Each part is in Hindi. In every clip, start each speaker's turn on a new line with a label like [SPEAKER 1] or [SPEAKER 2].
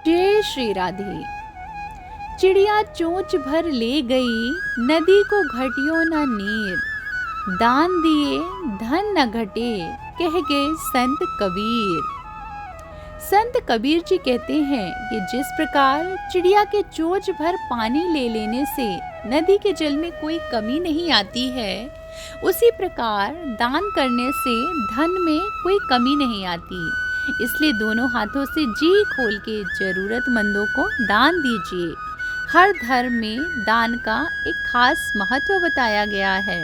[SPEAKER 1] जय श्री राधे। चिड़िया चोंच भर ले गई, नदी को घटियो न नीर। दान दिए धन न घटे, कह गए संत कबीर। संत कबीर जी कहते हैं कि जिस प्रकार चिड़िया के चोंच भर पानी ले लेने से नदी के जल में कोई कमी नहीं आती है, उसी प्रकार दान करने से धन में कोई कमी नहीं आती। इसलिए दोनों हाथों से जी खोल के जरूरतमंदों को दान दीजिए। हर धर्म में दान का एक खास महत्व बताया गया है।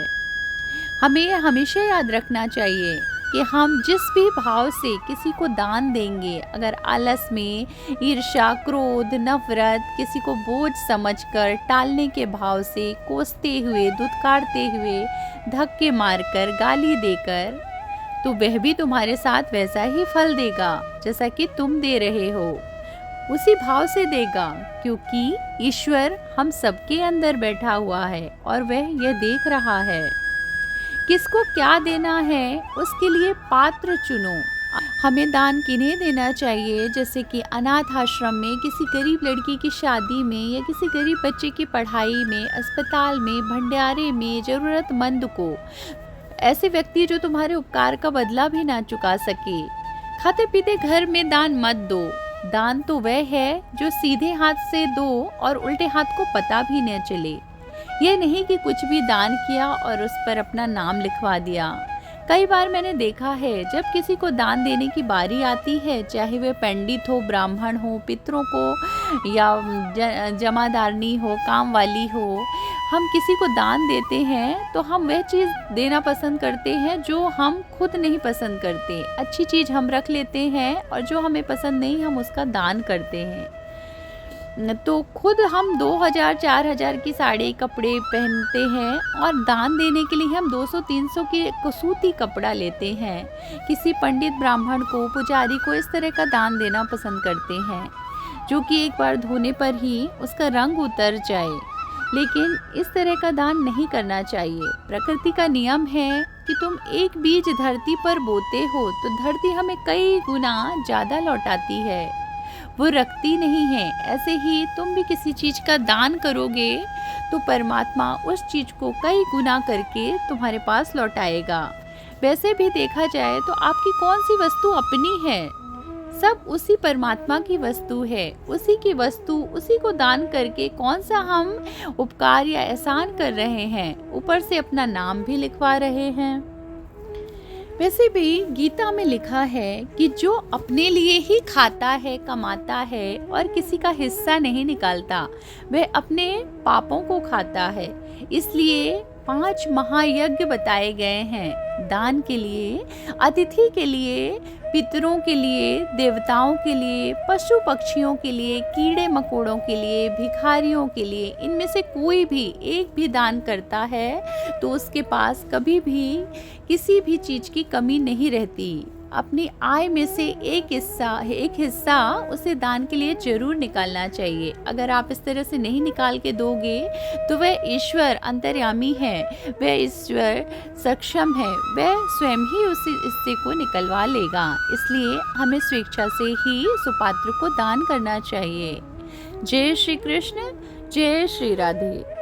[SPEAKER 1] हमें हमेशा याद रखना चाहिए कि हम जिस भी भाव से किसी को दान देंगे, अगर आलस में, ईर्ष्या, क्रोध, नफरत, किसी को बोझ समझकर, टालने के भाव से, कोसते हुए, दुत्कारते हुए, धक्के मारकर, गाली देकर, तो वह भी तुम्हारे साथ वैसा ही फल देगा जैसा कि तुम दे रहे हो। उसी भाव से देगा, क्योंकि ईश्वर हम सबके अंदर बैठा हुआ है और वह यह देख रहा है। किसको क्या देना है उसके लिए पात्र चुनो। हमें दान किन्हें देना चाहिए, जैसे कि अनाथ आश्रम में, किसी गरीब लड़की की शादी में, या किसी गरीब बच्चे की पढ़ाई में, अस्पताल में, भंडारे में, जरूरतमंद को। ऐसे व्यक्ति जो तुम्हारे उपकार का बदला भी ना चुका सके। खाते पीते घर में दान मत दो। दान तो वह है जो सीधे हाथ से दो और उल्टे हाथ को पता भी न चले। यह नहीं कि कुछ भी दान किया और उस पर अपना नाम लिखवा दिया। कई बार मैंने देखा है, जब किसी को दान देने की बारी आती है, चाहे वह पंडित हो, ब्राह्मण हो, पितरों को, या जमादारनी हो, काम वाली हो, हम किसी को दान देते हैं तो हम वह चीज़ देना पसंद करते हैं जो हम खुद नहीं पसंद करते। अच्छी चीज़ हम रख लेते हैं और जो हमें पसंद नहीं हम उसका दान करते हैं। तो खुद हम 2000-4000 की साड़ी कपड़े पहनते हैं और दान देने के लिए हम 200-300 की कसूती कपड़ा लेते हैं। किसी पंडित, ब्राह्मण को, पुजारी को इस तरह का दान देना पसंद करते हैं जो कि एक बार धोने पर ही उसका रंग उतर जाए। लेकिन इस तरह का दान नहीं करना चाहिए। प्रकृति का नियम है कि तुम एक बीज धरती पर बोते हो तो धरती हमें कई गुना ज़्यादा लौटाती है, वो रखती नहीं है। ऐसे ही तुम भी किसी चीज़ का दान करोगे तो परमात्मा उस चीज़ को कई गुना करके तुम्हारे पास लौटाएगा। वैसे भी देखा जाए तो आपकी कौन सी वस्तु अपनी है, सब उसी परमात्मा की वस्तु है। उसी की वस्तु, उसी को दान करके कौन सा हम उपकार या एहसान कर रहे हैं, ऊपर से अपना नाम भी लिखवा रहे हैं। वैसे भी गीता में लिखा है कि जो अपने लिए ही खाता है, कमाता है और किसी का हिस्सा नहीं निकालता, वह अपने पापों को खाता है। इसलिए 5 महायज्ञ बताए गए हैं, दान के लिए, अतिथि के लिए, पितरों के लिए, देवताओं के लिए, पशु पक्षियों के लिए, कीड़े मकोड़ों के लिए, भिखारियों के लिए। इनमें से कोई भी एक भी दान करता है तो उसके पास कभी भी किसी भी चीज़ की कमी नहीं रहती। अपनी आय में से एक हिस्सा उसे दान के लिए जरूर निकालना चाहिए। अगर आप इस तरह से नहीं निकाल के दोगे तो वह ईश्वर अंतर्यामी है, वह ईश्वर सक्षम है, वह स्वयं ही उस हिस्से को निकलवा लेगा। इसलिए हमें स्वेच्छा से ही सुपात्र को दान करना चाहिए। जय श्री कृष्ण, जय श्री राधे।